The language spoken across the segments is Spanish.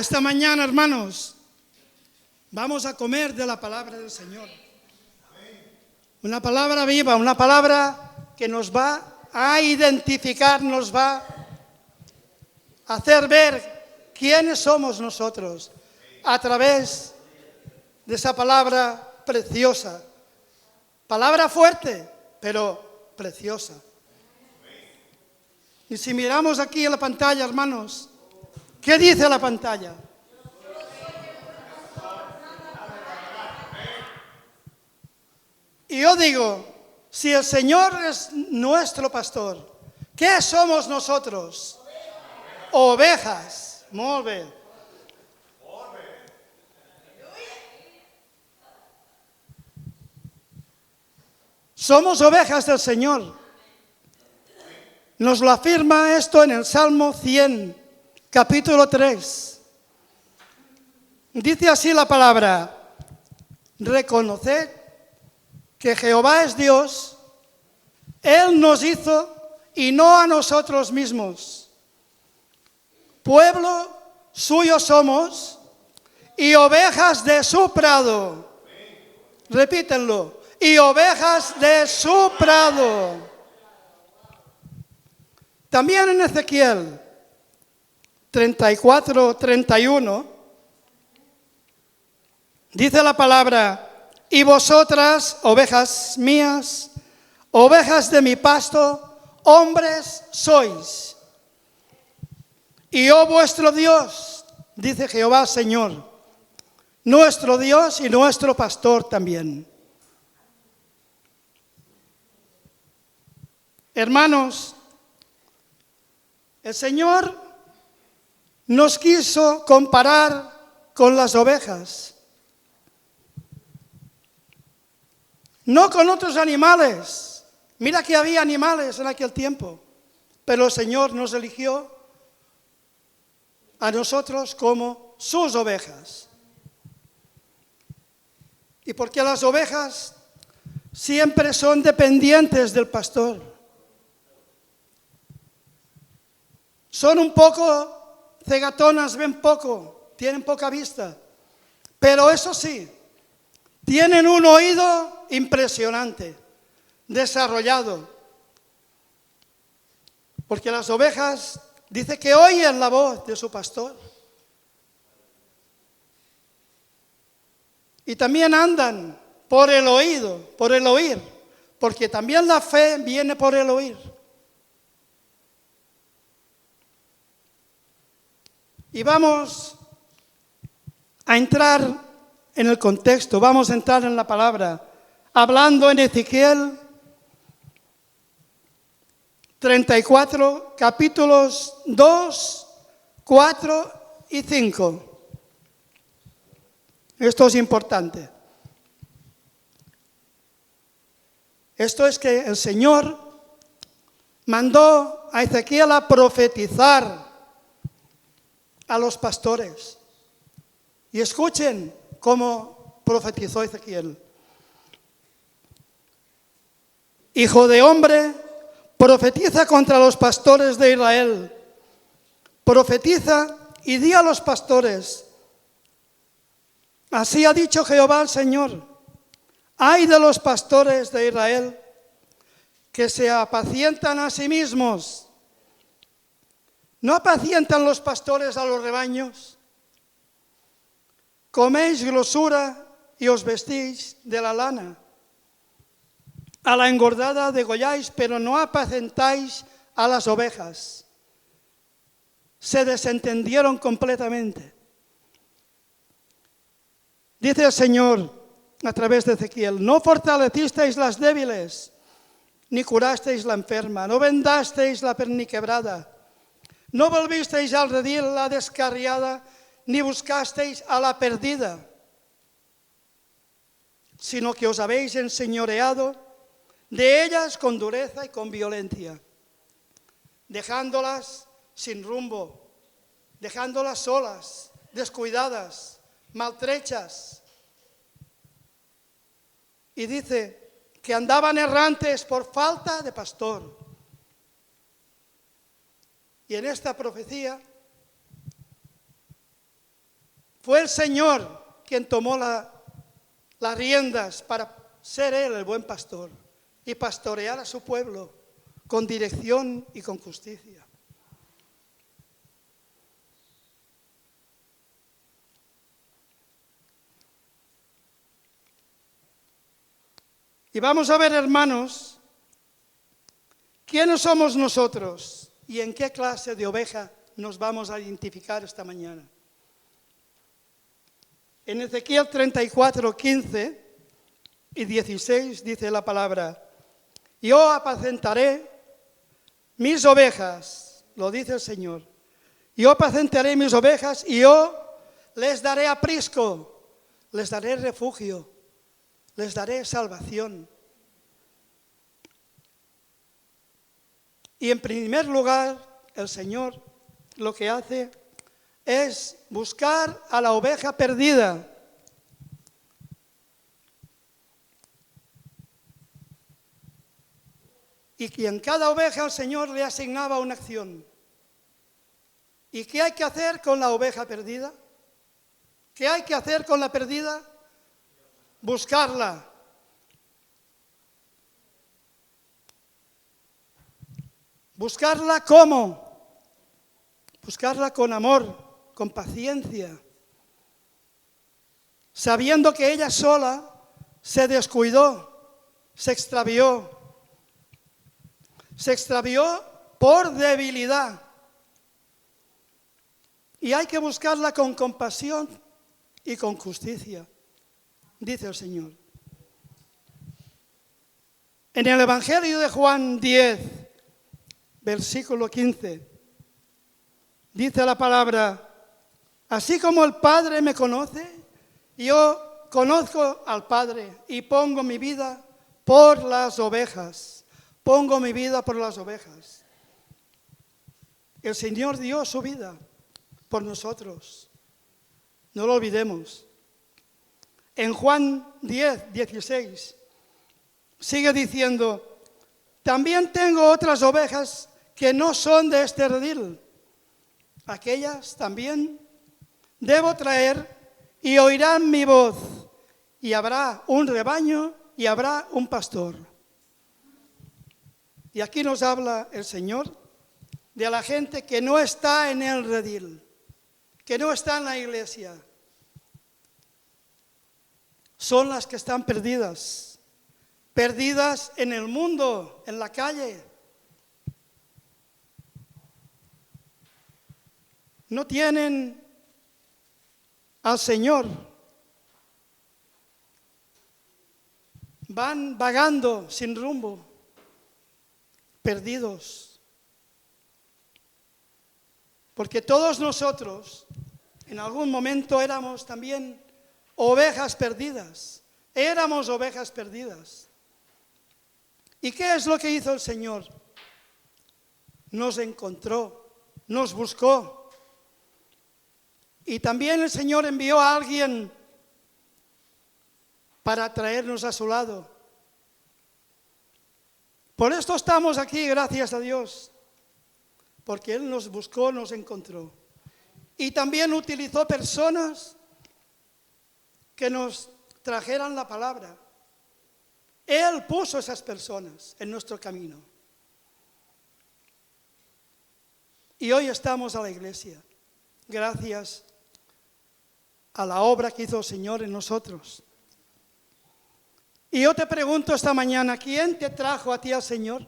esta mañana, hermanos, vamos a comer de la palabra del Señor. Una palabra viva, una palabra que nos va a identificar, nos va a hacer ver quiénes somos nosotros a través de esa palabra preciosa. Palabra fuerte, pero preciosa. Y si miramos aquí en la pantalla, hermanos, ¿qué dice la pantalla? Y yo digo, si el Señor es nuestro pastor, ¿qué somos nosotros? Ovejas. Muy bien. Somos ovejas del Señor. Nos lo afirma esto en el Salmo 100, capítulo 3. Dice así la palabra: reconoced que Jehová es Dios, Él nos hizo y no a nosotros mismos. Pueblo suyo somos y ovejas de su prado. Repítenlo, y ovejas de su prado. También en Ezequiel 34, 31, dice la palabra: y vosotras, ovejas mías, ovejas de mi pasto, hombres sois. Y oh vuestro Dios, dice Jehová Señor, nuestro Dios y nuestro pastor también. Hermanos, el Señor nos quiso comparar con las ovejas. No con otros animales. Mira que había animales en aquel tiempo, pero el Señor nos eligió a nosotros como sus ovejas. Y porque las ovejas siempre son dependientes del pastor. Son un poco cegatonas, ven poco, tienen poca vista, pero eso sí, tienen un oído impresionante, desarrollado. Porque las ovejas, dice que oyen la voz de su pastor. Y también andan por el oído, por el oír, porque también la fe viene por el oír. Y vamos a entrar en el contexto, vamos a entrar en la palabra, hablando en Ezequiel 34, capítulos 2, 4 y 5. Esto es importante. Esto es que el Señor mandó a Ezequiel a profetizar a los pastores. Y escuchen cómo profetizó Ezequiel. Hijo de hombre, profetiza contra los pastores de Israel. Profetiza y di a los pastores: así ha dicho Jehová el Señor: ay de los pastores de Israel, que se apacientan a sí mismos. ¿No apacientan los pastores a los rebaños? Coméis grosura y os vestís de la lana. A la engordada degolláis, pero no apacentáis a las ovejas. Se desentendieron completamente. Dice el Señor a través de Ezequiel: no fortalecisteis las débiles, ni curasteis la enferma, no vendasteis la perniquebrada, no volvisteis al redil la descarriada, ni buscasteis a la perdida, sino que os habéis enseñoreado de ellas con dureza y con violencia, dejándolas sin rumbo, dejándolas solas, descuidadas, maltrechas. Y dice que andaban errantes por falta de pastor. Y en esta profecía Fue el Señor quien tomó las riendas para ser Él el buen pastor y pastorear a su pueblo con dirección y con justicia. Y vamos a ver, hermanos, ¿quiénes somos nosotros y en qué clase de oveja nos vamos a identificar esta mañana? En Ezequiel 34, 15 y 16 dice la palabra: yo apacentaré mis ovejas, lo dice el Señor. Yo apacentaré mis ovejas y yo les daré aprisco, les daré refugio, les daré salvación. Y en primer lugar, el Señor lo que hace es buscar a la oveja perdida. Y que en cada oveja el Señor le asignaba una acción. ¿Y qué hay que hacer con la oveja perdida? ¿Qué hay que hacer con la perdida? Buscarla. ¿Buscarla cómo? Buscarla con amor, con paciencia, sabiendo que ella sola se descuidó, se extravió por debilidad. Y hay que buscarla con compasión y con justicia, dice el Señor. En el Evangelio de Juan 10, versículo 15, dice la palabra: así como el Padre me conoce, yo conozco al Padre y pongo mi vida por las ovejas. Pongo mi vida por las ovejas. El Señor dio su vida por nosotros. No lo olvidemos. En Juan 10, 16, sigue diciendo: también tengo otras ovejas que no son de este redil. Aquellas también debo traer y oirán mi voz, y habrá un rebaño y habrá un pastor. Y aquí nos habla el Señor de la gente que no está en el redil, que no está en la iglesia. Son las que están perdidas, perdidas en el mundo, en la calle. No tienen al Señor. Van vagando sin rumbo, perdidos. Porque todos nosotros en algún momento éramos también ovejas perdidas. Éramos ovejas perdidas. ¿Y qué es lo que hizo el Señor? Nos encontró, nos buscó. Y también el Señor envió a alguien para traernos a su lado. Por esto estamos aquí, gracias a Dios, porque Él nos buscó, nos encontró. Y también utilizó personas que nos trajeran la palabra. Él puso esas personas en nuestro camino. Y hoy estamos a la iglesia, gracias a la obra que hizo el Señor en nosotros. Y yo te pregunto esta mañana, ¿quién te trajo a ti al Señor?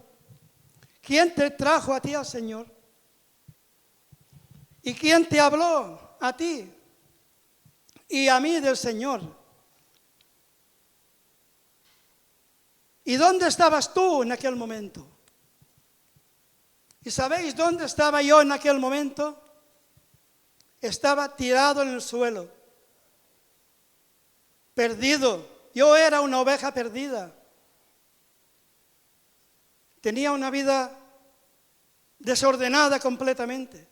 ¿Quién te trajo a ti al Señor? ¿Y quién te habló a ti y a mí del Señor? ¿Y dónde estabas tú en aquel momento? ¿Y sabéis dónde estaba yo en aquel momento? Estaba tirado en el suelo, perdido. Yo era una oveja perdida. Tenía una vida desordenada completamente.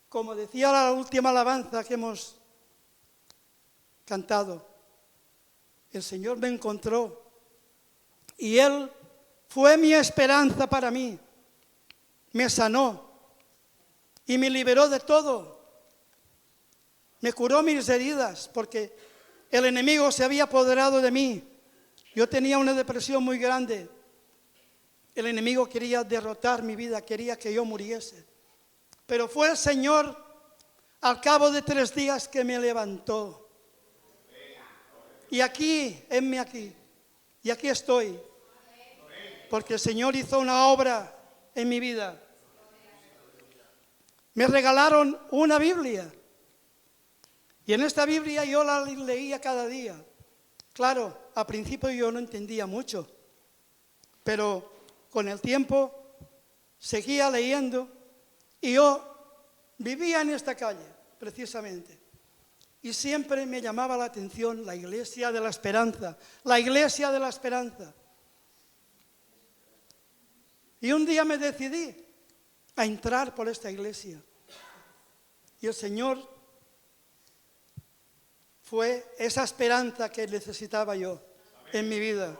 Como decía la última alabanza que hemos cantado, el Señor me encontró y Él fue mi esperanza para mí. Me sanó y me liberó de todo. me curó mis heridas, porque el enemigo se había apoderado de mí. Yo tenía una depresión muy grande. El enemigo quería derrotar mi vida, quería que yo muriese. Pero fue el Señor, al cabo de 3 días, que me levantó. Y aquí, heme aquí. Y aquí estoy. Porque el Señor hizo una obra en mi vida. Me regalaron una Biblia. Y en esta Biblia yo la leía cada día. Claro, al principio yo no entendía mucho. Pero con el tiempo seguía leyendo. Y yo vivía en esta calle, precisamente. Y siempre me llamaba la atención la Iglesia de la Esperanza. La Iglesia de la Esperanza. Y un día me decidí a entrar por esta iglesia. Y el Señor fue esa esperanza que necesitaba yo en mi vida.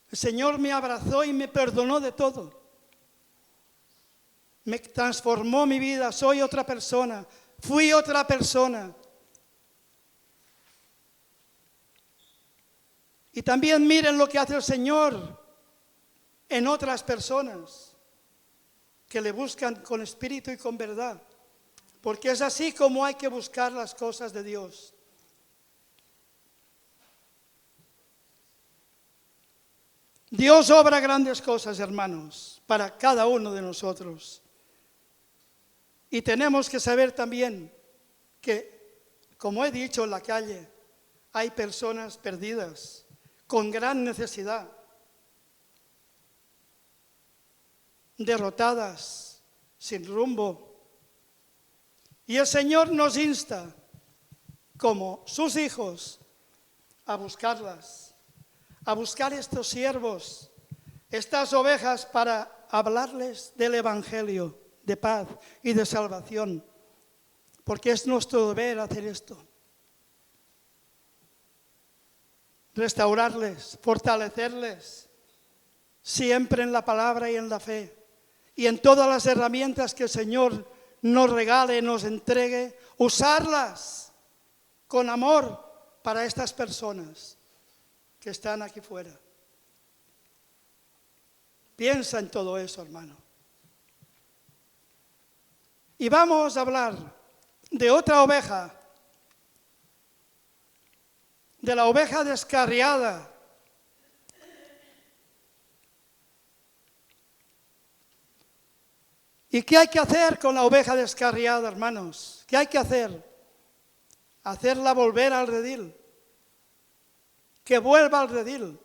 El Señor me abrazó y me perdonó de todo. Me transformó mi vida, soy otra persona, fui otra persona. Y también miren lo que hace el Señor en otras personas que le buscan con espíritu y con verdad. Porque es así como hay que buscar las cosas de Dios. Dios obra grandes cosas, hermanos, para cada uno de nosotros. Y tenemos que saber también que, como he dicho en la calle, hay personas perdidas, con gran necesidad, derrotadas, sin rumbo. Y el Señor nos insta, como sus hijos, a buscarlas, a buscar estos siervos, estas ovejas, para hablarles del Evangelio de paz y de salvación, porque es nuestro deber hacer esto. Restaurarles, fortalecerles, siempre en la palabra y en la fe. Y en todas las herramientas que el Señor nos regale, nos entregue, usarlas con amor para estas personas que están aquí fuera. Piensa en todo eso, hermano. Y vamos a hablar de otra oveja, de la oveja descarriada. ¿Y qué hay que hacer con la oveja descarriada, hermanos? ¿Qué hay que hacer? Hacerla volver al redil. Que vuelva al redil.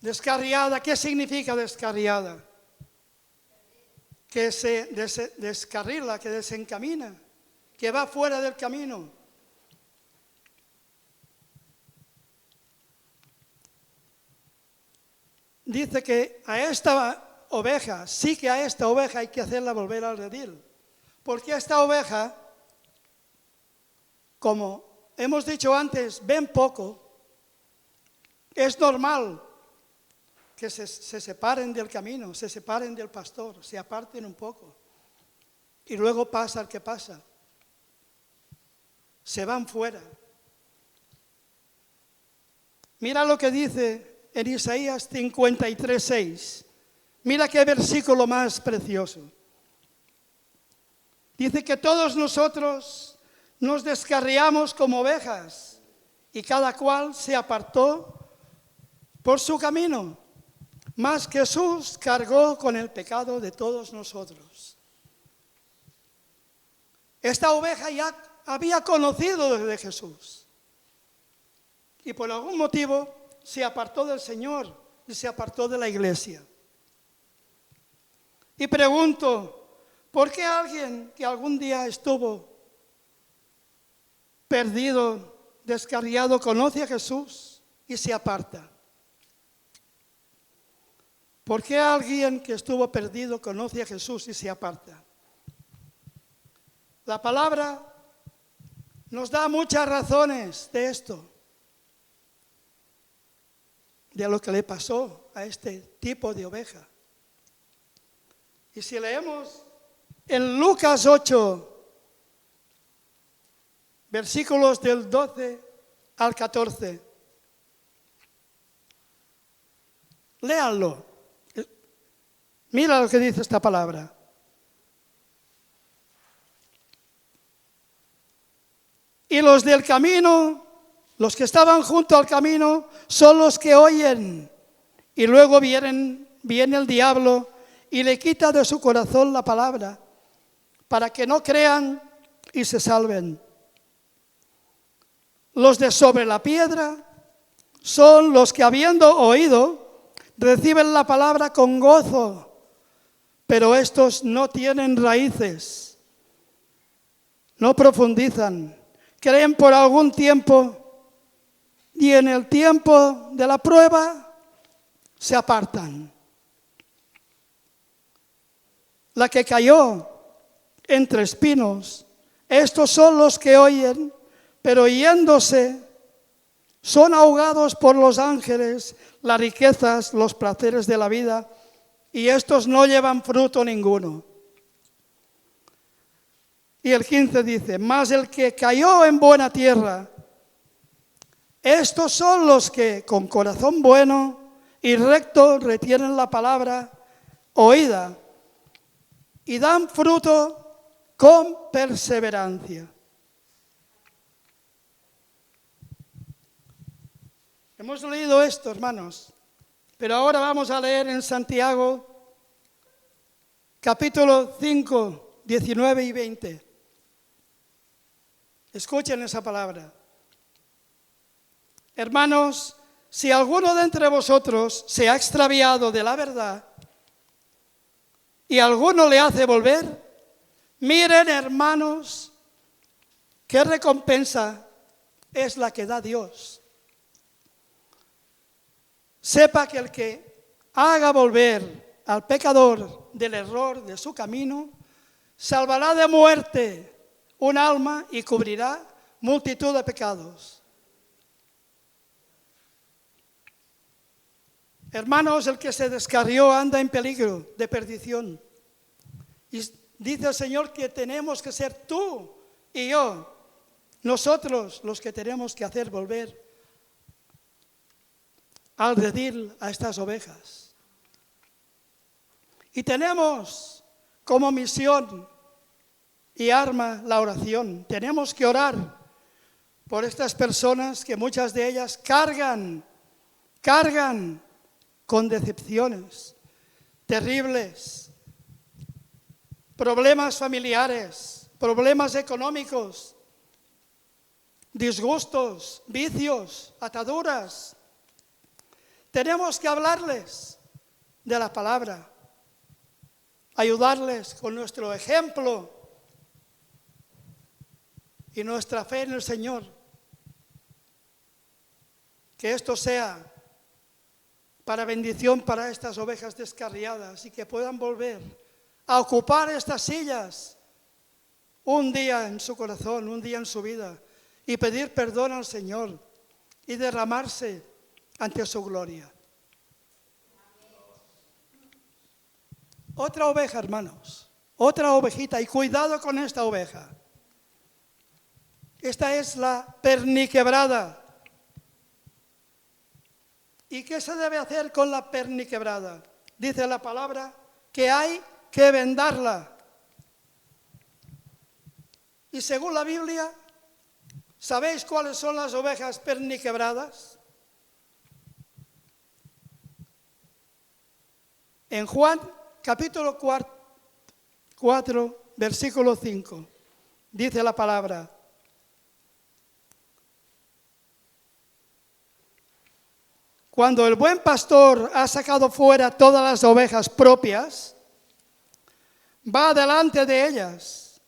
Descarriada, ¿qué significa descarriada? Que se descarrila, que desencamina, que va fuera del camino. Dice que a esta oveja, sí que a esta oveja hay que hacerla volver al redil. Porque esta oveja, como hemos dicho antes, ven poco. Es normal que se separen del camino, se separen del pastor, se aparten un poco. Y luego pasa el que pasa. Se van fuera. Mira lo que dice en Isaías 53:6. Mira qué versículo más precioso. Dice que todos nosotros nos descarriamos como ovejas y cada cual se apartó por su camino. Mas Jesús cargó con el pecado de todos nosotros. Esta oveja ya había conocido de Jesús. Y por algún motivo se apartó del Señor y se apartó de la iglesia. Y pregunto, ¿por qué alguien que algún día estuvo perdido, descarriado, conoce a Jesús y se aparta? ¿Por qué alguien que estuvo perdido conoce a Jesús y se aparta? La palabra nos da muchas razones de esto, de lo que le pasó a este tipo de oveja. Y si leemos en Lucas 8, versículos del 12 al 14, léanlo. Mira lo que dice esta palabra. Y los del camino, los que estaban junto al camino, son los que oyen. Y luego viene el diablo y le quita de su corazón la palabra, para que no crean y se salven. Los de sobre la piedra son los que, habiendo oído, reciben la palabra con gozo, pero estos no tienen raíces, no profundizan, creen por algún tiempo y en el tiempo de la prueba se apartan. La que cayó entre espinos, estos son los que oyen, pero yéndose son ahogados por los ángeles, las riquezas, los placeres de la vida, y estos no llevan fruto ninguno. Y el 15 dice, mas el que cayó en buena tierra, estos son los que con corazón bueno y recto retienen la palabra oída y dan fruto con perseverancia. Hemos leído esto, hermanos, pero ahora vamos a leer en Santiago, capítulo 5, 19 y 20. Escuchen esa palabra. Hermanos, si alguno de entre vosotros se ha extraviado de la verdad y alguno le hace volver, miren, hermanos, qué recompensa es la que da Dios. Sepa que el que haga volver al pecador del error de su camino, salvará de muerte un alma y cubrirá multitud de pecados. Hermanos, el que se descarrió anda en peligro de perdición. Y dice el Señor que tenemos que ser tú y yo, nosotros los que tenemos que hacer volver al redil a estas ovejas. Y tenemos como misión y arma la oración. Tenemos que orar por estas personas que muchas de ellas cargan con decepciones terribles, problemas familiares, problemas económicos, disgustos, vicios, ataduras. Tenemos que hablarles de la palabra, ayudarles con nuestro ejemplo y nuestra fe en el Señor. Que esto sea para bendición para estas ovejas descarriadas y que puedan volver a ocupar estas sillas un día en su corazón, un día en su vida, y pedir perdón al Señor y derramarse ante su gloria. Otra oveja, hermanos, otra ovejita, y cuidado con esta oveja. Esta es la perniquebrada. ¿Y qué se debe hacer con la perniquebrada? Dice la palabra que hay que vendarla. Y según la Biblia, ¿sabéis cuáles son las ovejas perniquebradas? En Juan capítulo 4, versículo 5, dice la palabra: cuando el buen pastor ha sacado fuera todas las ovejas propias, va delante de ellas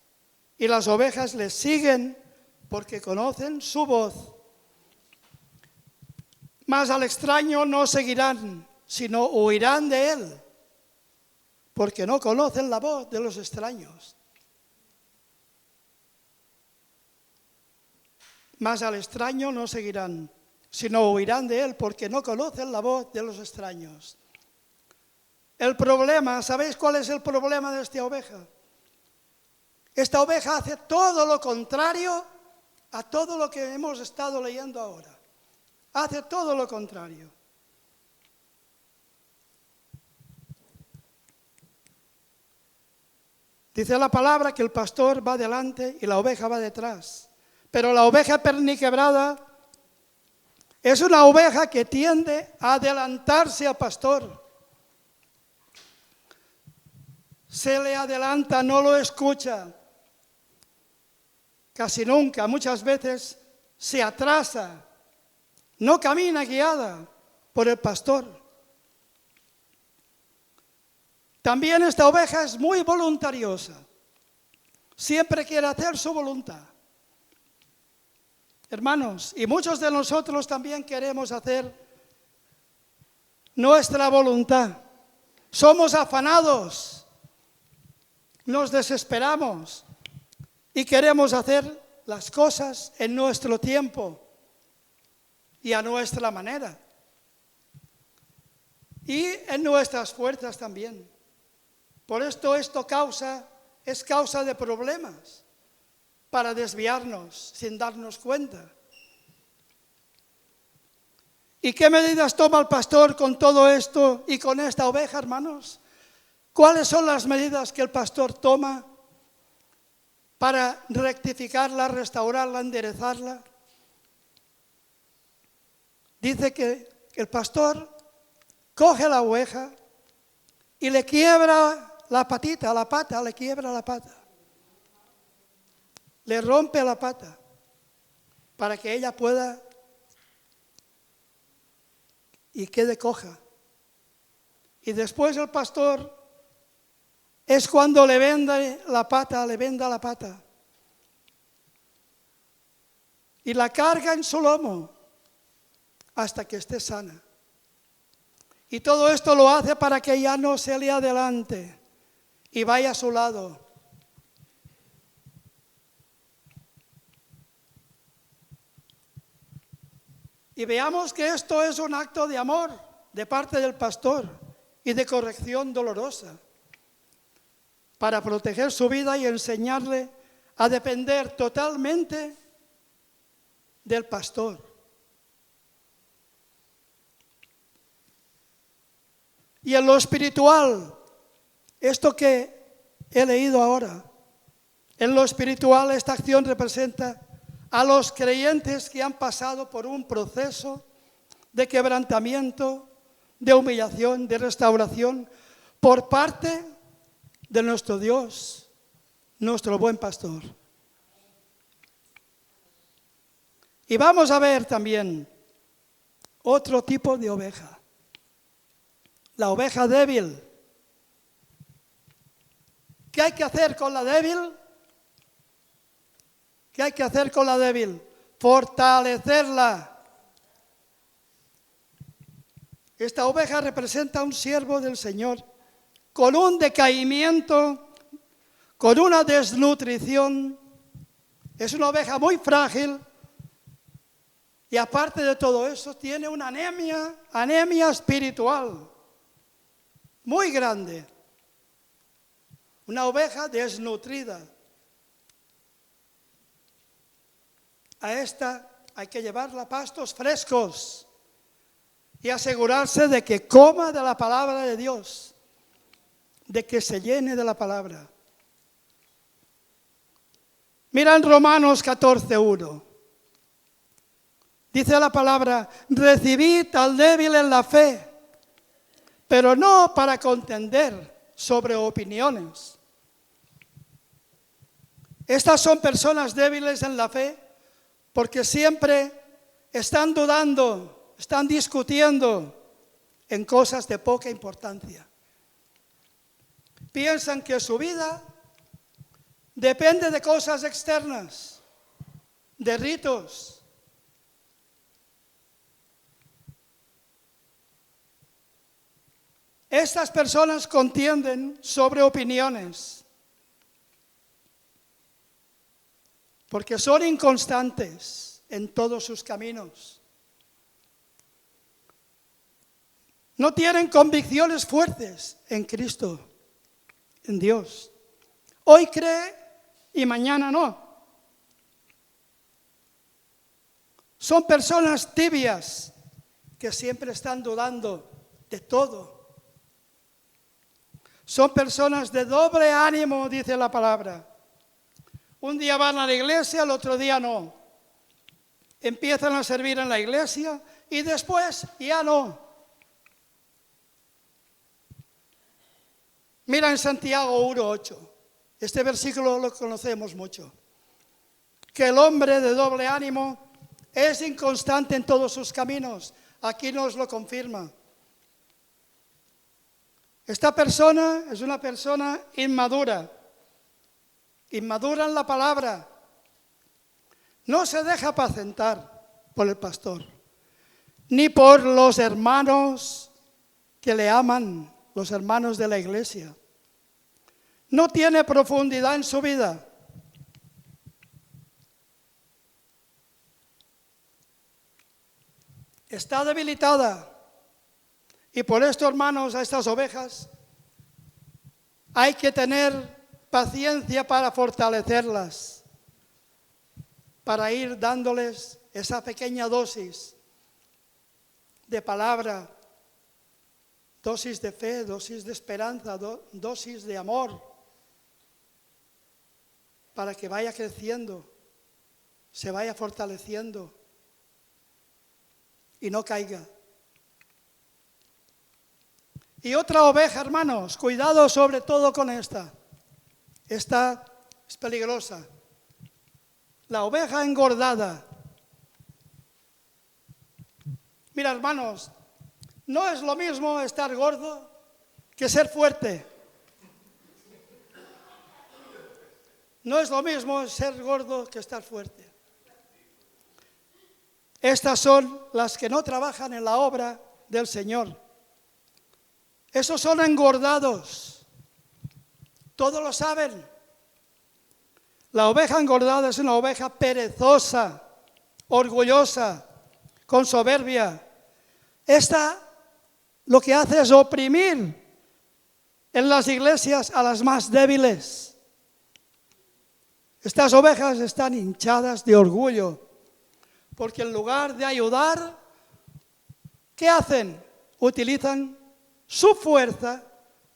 y las ovejas le siguen porque conocen su voz. Mas al extraño no seguirán, sino huirán de él, porque no conocen la voz de los extraños. Mas al extraño no seguirán, sino huirán de él, porque no conocen la voz de los extraños. El problema, ¿sabéis cuál es el problema de esta oveja? Esta oveja hace todo lo contrario a todo lo que hemos estado leyendo ahora. Hace todo lo contrario. Dice la palabra que el pastor va delante y la oveja va detrás. Pero la oveja perniquebrada es una oveja que tiende a adelantarse al pastor. Se le adelanta, no lo escucha. Casi nunca, muchas veces se atrasa. No camina guiada por el pastor. También esta oveja es muy voluntariosa. Siempre quiere hacer su voluntad. Hermanos, y muchos de nosotros también queremos hacer nuestra voluntad. Somos afanados, nos desesperamos y queremos hacer las cosas en nuestro tiempo y a nuestra manera. Y en nuestras fuerzas también. Por esto es causa de problemas para desviarnos sin darnos cuenta. ¿Y qué medidas toma el pastor con todo esto y con esta oveja, hermanos? ¿Cuáles son las medidas que el pastor toma para rectificarla, restaurarla, enderezarla? Dice que el pastor coge la oveja y le quiebra la pata, le quiebra la pata. Le rompe la pata para que ella pueda y quede coja. Y después el pastor es cuando le venda la pata y la carga en su lomo hasta que esté sana. Y todo esto lo hace para que ya no se le adelante y vaya a su lado. Y veamos que esto es un acto de amor de parte del pastor y de corrección dolorosa para proteger su vida y enseñarle a depender totalmente del pastor. Y en lo espiritual, esto que he leído ahora, en lo espiritual esta acción representa a los creyentes que han pasado por un proceso de quebrantamiento, de humillación, de restauración, por parte de nuestro Dios, nuestro buen pastor. Y vamos a ver también otro tipo de oveja, la oveja débil. ¿Qué hay que hacer con la débil? ¿Qué hay que hacer con la débil? Fortalecerla. Esta oveja representa a un siervo del Señor con un decaimiento, con una desnutrición. Es una oveja muy frágil y aparte de todo eso tiene una anemia espiritual muy grande. Una oveja desnutrida. A esta hay que llevarla a pastos frescos y asegurarse de que coma de la palabra de Dios, de que se llene de la palabra. Mira en Romanos 14:1. Dice la palabra: recibid al débil en la fe, pero no para contender sobre opiniones. Estas son personas débiles en la fe porque siempre están dudando, están discutiendo en cosas de poca importancia. Piensan que su vida depende de cosas externas, de ritos. Estas personas contienden sobre opiniones porque son inconstantes en todos sus caminos. No tienen convicciones fuertes en Cristo, en Dios. Hoy cree y mañana no. Son personas tibias que siempre están dudando de todo. Son personas de doble ánimo, dice la palabra. Un día van a la iglesia, el otro día no. Empiezan a servir en la iglesia y después ya no. Mira en Santiago 1:8. Este versículo lo conocemos mucho. Que el hombre de doble ánimo es inconstante en todos sus caminos. Aquí nos lo confirma. Esta persona es una persona inmadura. Inmadura en la palabra. No se deja apacentar por el pastor, ni por los hermanos que le aman, los hermanos de la iglesia. No tiene profundidad en su vida. Está debilitada. Y por esto, hermanos, a estas ovejas hay que tener paciencia para fortalecerlas, para ir dándoles esa pequeña dosis de palabra, dosis de fe, dosis de esperanza, dosis de amor, para que vaya creciendo, se vaya fortaleciendo y no caiga. Y otra oveja, hermanos, cuidado sobre todo con esta. Esta es peligrosa. La oveja engordada. Mira, hermanos, no es lo mismo estar gordo que ser fuerte. No es lo mismo ser gordo que estar fuerte. Estas son las que no trabajan en la obra del Señor. Esos son engordados. Todos lo saben. La oveja engordada es una oveja perezosa, orgullosa, con soberbia. Esta lo que hace es oprimir en las iglesias a las más débiles. Estas ovejas están hinchadas de orgullo, porque en lugar de ayudar, ¿qué hacen? Utilizan su fuerza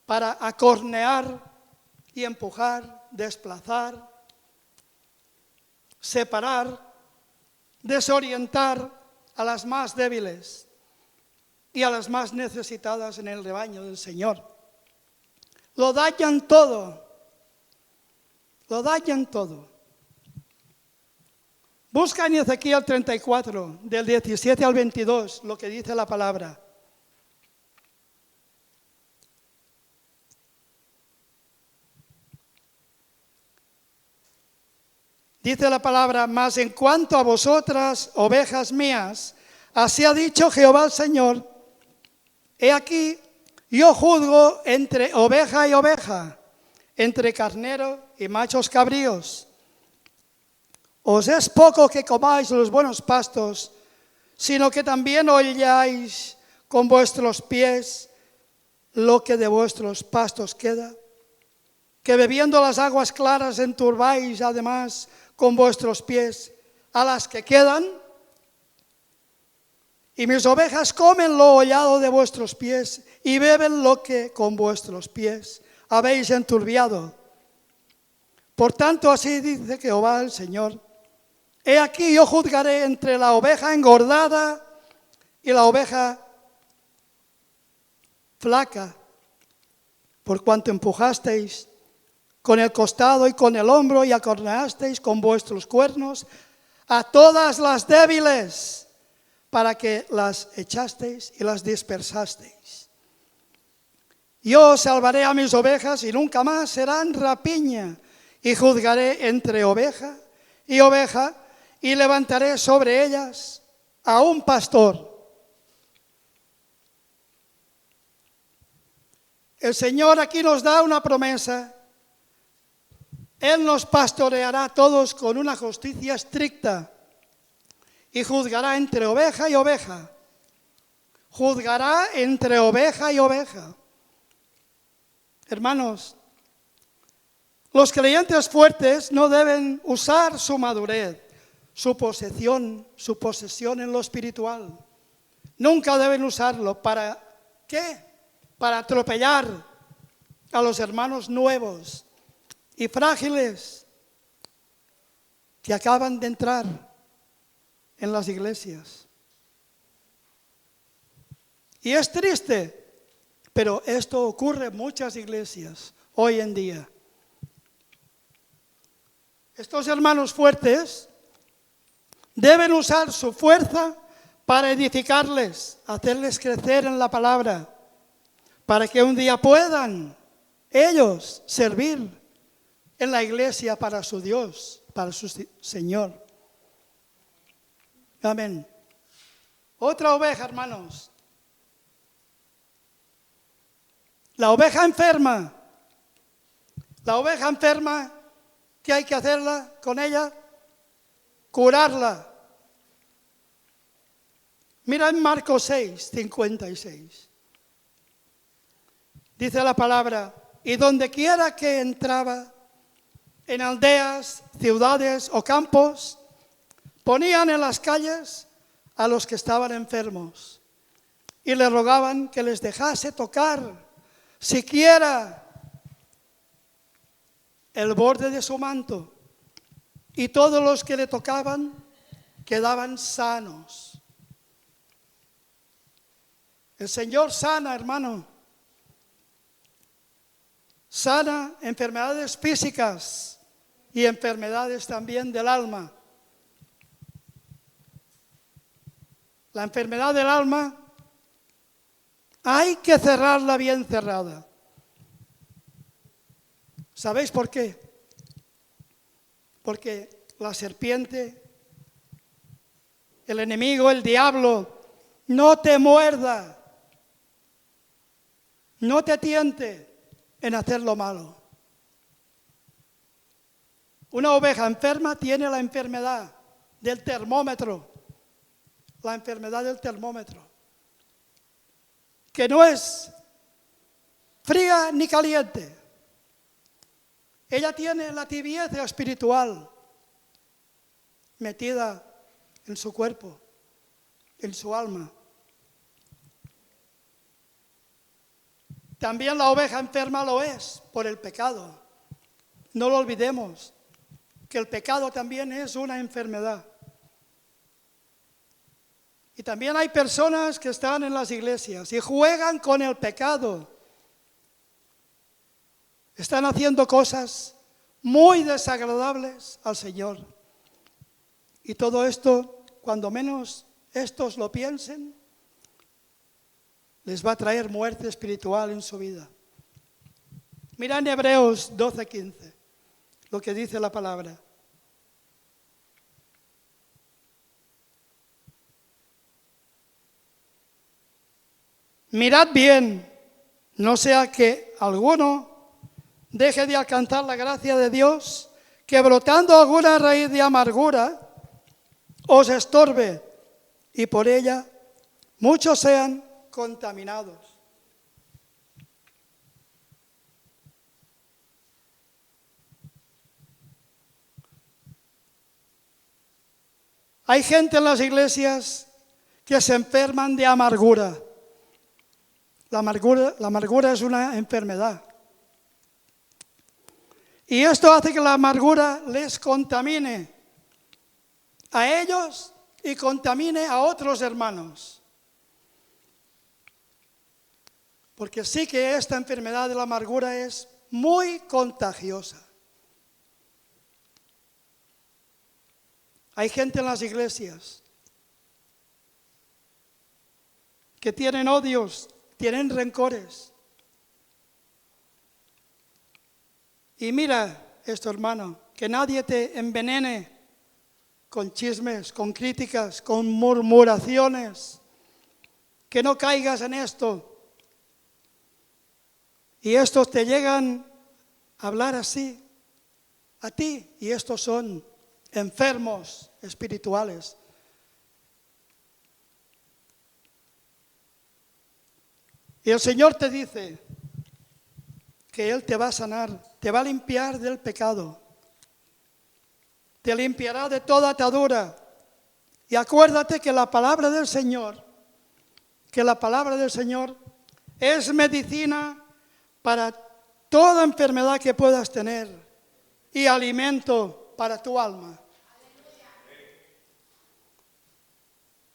para acornear y empujar, desplazar, separar, desorientar a las más débiles y a las más necesitadas en el rebaño del Señor. Lo dañan todo. Lo dañan todo. Busca en Ezequiel 34, del 17 al 22, lo que dice la palabra. Dice la palabra: mas en cuanto a vosotras, ovejas mías, así ha dicho Jehová el Señor, he aquí, yo juzgo entre oveja y oveja, entre carnero y machos cabríos. Os es poco que comáis los buenos pastos, sino que también holláis con vuestros pies lo que de vuestros pastos queda. Que bebiendo las aguas claras enturbáis además con vuestros pies a las que quedan. Y mis ovejas comen lo hollado de vuestros pies y beben lo que con vuestros pies habéis enturbiado. Por tanto, así dice Jehová el Señor: he aquí yo juzgaré entre la oveja engordada y la oveja flaca, por cuanto empujasteis con el costado y con el hombro y acorneasteis con vuestros cuernos a todas las débiles, para que las echasteis y las dispersasteis. Yo salvaré a mis ovejas y nunca más serán rapiña, y juzgaré entre oveja y oveja, y levantaré sobre ellas a un pastor. El Señor aquí nos da una promesa. Él nos pastoreará a todos con una justicia estricta y juzgará entre oveja y oveja. juzgará entre oveja y oveja. Hermanos, los creyentes fuertes no deben usar su madurez, su posesión en lo espiritual. Nunca deben usarlo. ¿Para qué? Para atropellar a los hermanos nuevos y frágiles que acaban de entrar en las iglesias. Y es triste, pero esto ocurre en muchas iglesias hoy en día. Estos hermanos fuertes deben usar su fuerza para edificarles, hacerles crecer en la palabra, para que un día puedan ellos servir en la iglesia para su Dios, para su Señor. Amén. Otra oveja, hermanos. La oveja enferma. La oveja enferma, ¿qué hay que hacerla con ella? Curarla. Mira en Marcos 6, 56. Dice la palabra, y donde quiera que entraba, en aldeas, ciudades o campos, ponían en las calles a los que estaban enfermos y le rogaban que les dejase tocar siquiera el borde de su manto, y todos los que le tocaban quedaban sanos. El Señor sana, hermano. Sana enfermedades físicas y enfermedades también del alma. La enfermedad del alma hay que cerrarla bien cerrada. ¿Sabéis por qué? Porque la serpiente, el enemigo, el diablo, no te muerda, no te tiente en hacer lo malo. Una oveja enferma tiene la enfermedad del termómetro, la enfermedad del termómetro, que no es fría ni caliente. Ella tiene la tibieza espiritual metida en su cuerpo, en su alma. También la oveja enferma lo es por el pecado. No lo olvidemos, que el pecado también es una enfermedad. Y también hay personas que están en las iglesias y juegan con el pecado. Están haciendo cosas muy desagradables al Señor. Y todo esto, cuando menos estos lo piensen, les va a traer muerte espiritual en su vida. Mira en Hebreos 12:15, lo que dice la palabra. Mirad bien, no sea que alguno deje de alcanzar la gracia de Dios, que brotando alguna raíz de amargura os estorbe y por ella muchos sean contaminados. Hay gente en las iglesias que se enferman de amargura. La amargura es una enfermedad. Y esto hace que la amargura les contamine a ellos y contamine a otros hermanos. Porque sí que esta enfermedad de la amargura es muy contagiosa. Hay gente en las iglesias que tienen odios, tienen rencores. Y mira esto, hermano, que nadie te envenene con chismes, con críticas, con murmuraciones. Que no caigas en esto. Y estos te llegan a hablar así a ti, y estos son enfermos espirituales. Y el Señor te dice que Él te va a sanar, te va a limpiar del pecado, te limpiará de toda atadura. Y acuérdate que la palabra del Señor, es medicina para toda enfermedad que puedas tener y alimento para tu alma.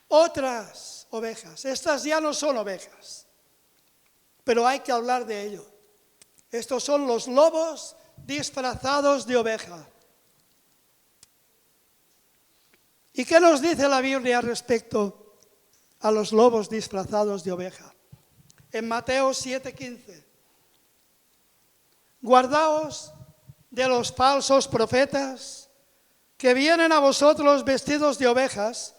Otras ovejas, estas ya no son ovejas, pero hay que hablar de ello. Estos son los lobos disfrazados de oveja. ¿Y qué nos dice la Biblia respecto a los lobos disfrazados de oveja? En Mateo 7:15. Guardaos de los falsos profetas que vienen a vosotros vestidos de ovejas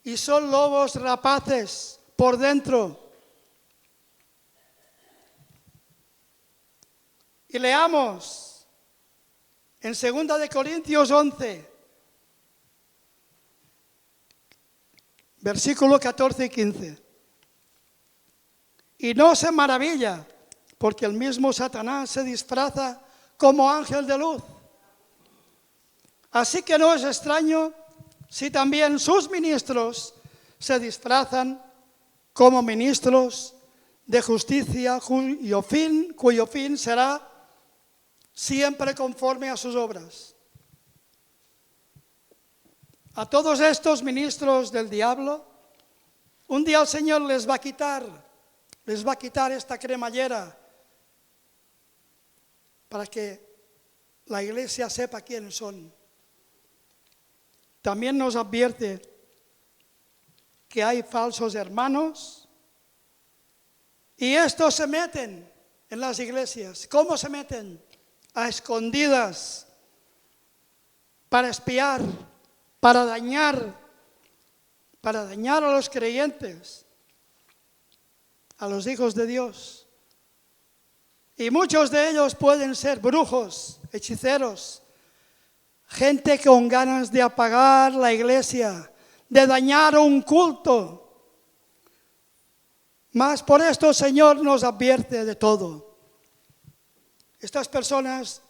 y son lobos rapaces por dentro. Y leamos en 2 Corintios 11, versículo 14 y 15. Y no se maravilla, porque el mismo Satanás se disfraza como ángel de luz. Así que no es extraño si también sus ministros se disfrazan como ministros de justicia, cuyo fin será siempre conforme a sus obras. A todos estos ministros del diablo, un día el Señor les va a quitar esta cremallera para que la iglesia sepa quiénes son. También nos advierte que hay falsos hermanos y estos se meten en las iglesias. ¿Cómo se meten? A escondidas, para espiar, para dañar a los creyentes, a los hijos de Dios. Y muchos de ellos pueden ser brujos, hechiceros, gente con ganas de apagar la iglesia, de dañar un culto. Mas por esto el Señor nos advierte de todo. Estas personas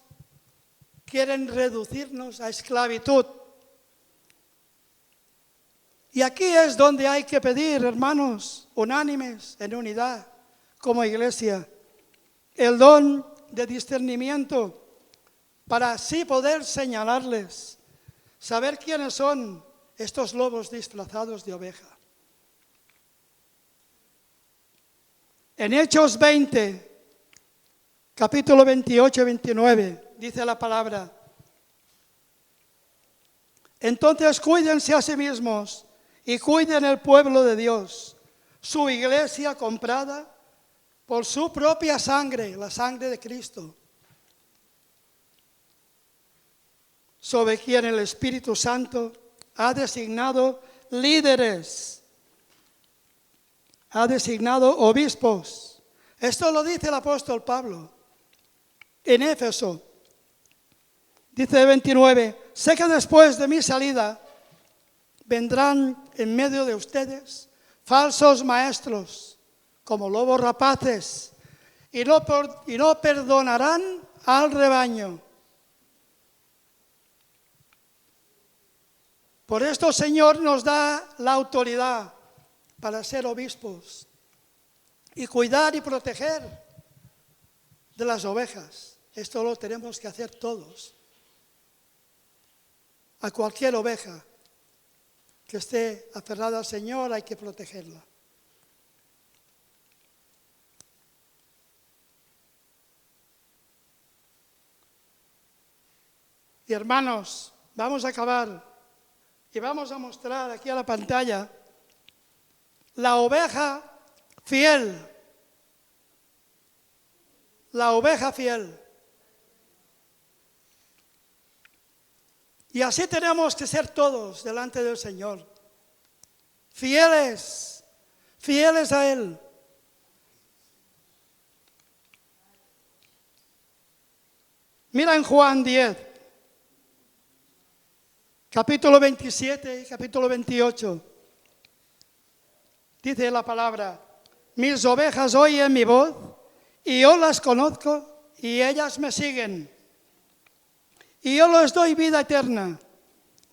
quieren reducirnos a esclavitud. Y aquí es donde hay que pedir, hermanos, unánimes, en unidad, como iglesia, el don de discernimiento para así poder señalarles, saber quiénes son estos lobos disfrazados de oveja. En Hechos 20, capítulo 28 y 29, dice la palabra: entonces cuídense a sí mismos y cuiden el pueblo de Dios, su iglesia comprada por su propia sangre, la sangre de Cristo, sobre quien el Espíritu Santo ha designado líderes, ha designado obispos. Esto lo dice el apóstol Pablo en Éfeso. Dice 29, sé que después de mi salida vendrán en medio de ustedes falsos maestros, como lobos rapaces, y no perdonarán al rebaño. Por esto el Señor nos da la autoridad para ser obispos y cuidar y proteger de las ovejas. Esto lo tenemos que hacer todos. A cualquier oveja que esté aferrada al Señor hay que protegerla. Y hermanos, vamos a acabar y vamos a mostrar aquí a la pantalla la oveja fiel. La oveja fiel. Y así tenemos que ser todos delante del Señor. Fieles, fieles a Él. Mira en Juan 10, capítulo 27 y capítulo 28. Dice la palabra: mis ovejas oyen mi voz y yo las conozco y ellas me siguen. Y yo les doy vida eterna,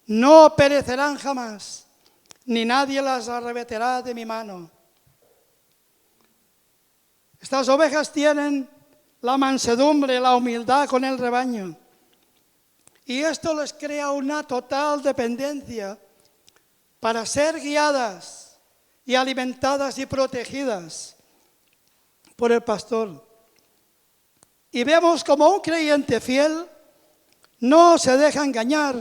no perecerán jamás, ni nadie las arrebatará de mi mano. Estas ovejas tienen la mansedumbre, la humildad con el rebaño. Y esto les crea una total dependencia para ser guiadas y alimentadas y protegidas por el pastor. Y vemos como un creyente fiel no se deja engañar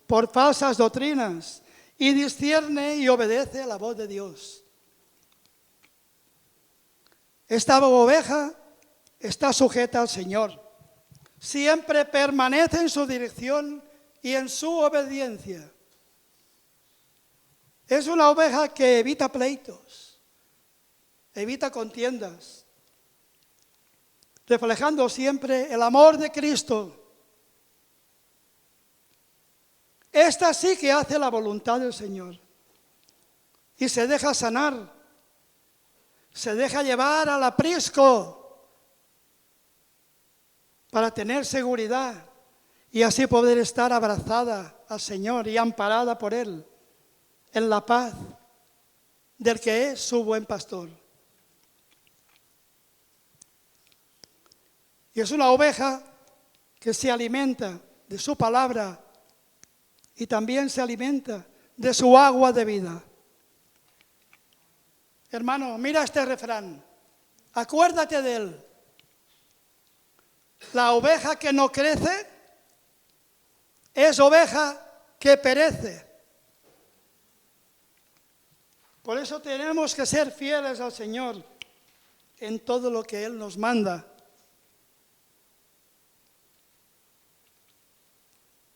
por falsas doctrinas y discierne y obedece a la voz de Dios. Esta oveja está sujeta al Señor. Siempre permanece en su dirección y en su obediencia. Es una oveja que evita pleitos, evita contiendas, reflejando siempre el amor de Cristo. Esta sí que hace la voluntad del Señor y se deja sanar, se deja llevar al aprisco para tener seguridad y así poder estar abrazada al Señor y amparada por Él en la paz del que es su buen pastor. Y es una oveja que se alimenta de su palabra y también se alimenta de su agua de vida. Hermano, mira este refrán, acuérdate de él. La oveja que no crece es oveja que perece. Por eso tenemos que ser fieles al Señor en todo lo que Él nos manda.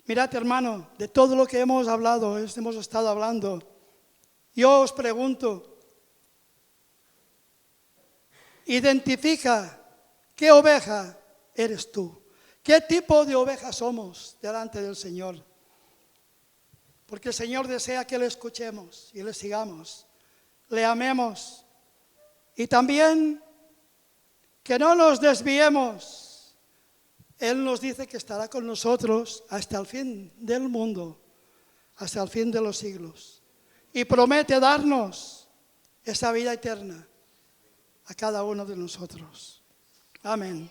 Mirad, hermano, de todo lo que hemos hablado, hemos estado hablando, yo os pregunto, identifica qué oveja eres tú, qué tipo de oveja somos delante del Señor. Porque el Señor desea que le escuchemos y le sigamos, le amemos y también que no nos desviemos. Él nos dice que estará con nosotros hasta el fin del mundo, hasta el fin de los siglos. Y promete darnos esa vida eterna a cada uno de nosotros. Amén.